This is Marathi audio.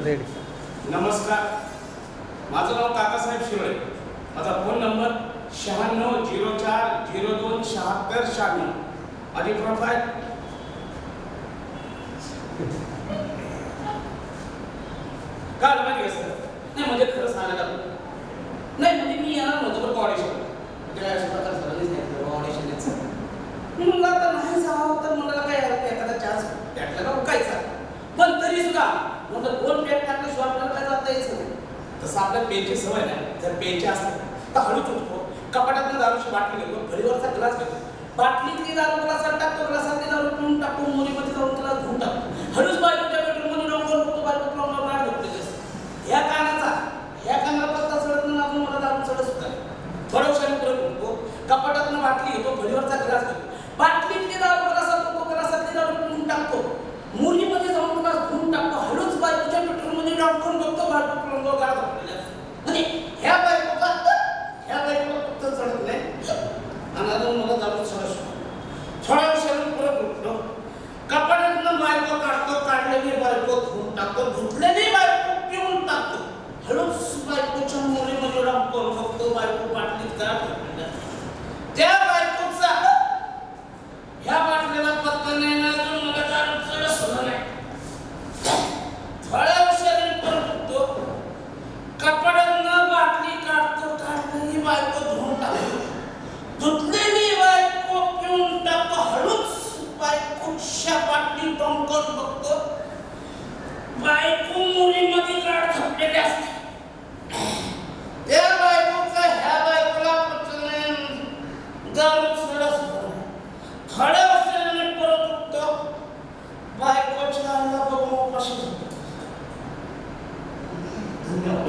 रेडी. नमस्कार, माझं नाव काकासाहेब शिरोळे. माझा फोन नंबर 9604027696. माझी प्रोफाईल काय माहिती का सर? नाही म्हणजे खरं सांगायला नाही म्हणजे मी येणार नव्हतो बरं ऑडिशन म्हणजे काय अशा प्रकार झालेच नाही ऑडिशन यायचं मी म्हणलं आता नाही जावं तर मला काय एखादा चान्स भेटला का उकायचा पण तरी सुद्धा म्हणलं 2 पेट टाकल्याशिवाय आपल्याला काय जाता यायचं नाही. तसं आपल्या पेची सवय नाही. जर पेची असते तर हळूच उठतो, कपाटातनं दारूची बाटली घेतो, घडीवरचा ग्लास घेतो, बाटलीतली दारू ग्लासात टाकतो, ग्लासातली दारू पिऊन टाकतो, मोरीमध्ये जाऊन त्याला धुवून टाकतो, हळूच बायकोच्या बेडरूममध्ये जाऊन बघतो, बायको लावून राड घेतलेली असते. ह्या कानाला पत्ता चढत नाही, अजून मला दारू चढत सुद्धा थोड्या उशाने परत उठतो, कपाटातनं बाटली घेतो, घडीवरचा ग्लास घेतो, बाटलीतली दारू ग्लासात टाकतो, ग्लासातली दारू पिऊन टाकतो, मोरीमध्ये जाऊन ग्लास धुवून टाकतो, हळूच बायकोच्या बेडरूममध्ये जाऊन बघतो, बायको लावून गाड घेतलेली असते. म्हणजे ह्या बायकोला फक्त चढत नाही आणि अजून मला दारू चढत थोड्या उशाने परत उठतो, कपाटातनं बायको काढतो, काढलेली बायको धुवून टाकतो, धुतलेली बायको पिऊन टाकतो, हळूच बायकोच्या मोरीमध्ये टाकतो, फक्त बायको बाटलीत गाड घेतलेली असते. त्या बायकोचा ह्या बाटलीला पत्ता नाही ना, अजून मला दारू चढत सुद्धा नाही. थोड्या उशाने परत उठतो, कपाटातनं बाटली काढतो, काढलेली बायको धुवून टाकतो, धुतलेली बायको पिऊन टाकतो, हळूच बायकोच्या बाटली टोंकून बघतो, बायको मोरीमध्ये गाड घातलेली असते. त्या बायकोचा ह्या बायकोला पटलं नाही, दारू चढत सुद्धा नाही. थोड्या उशिराने परत उठतो, बायकोच्या आईला बघून उपाशी झोपतो. धन्यवाद.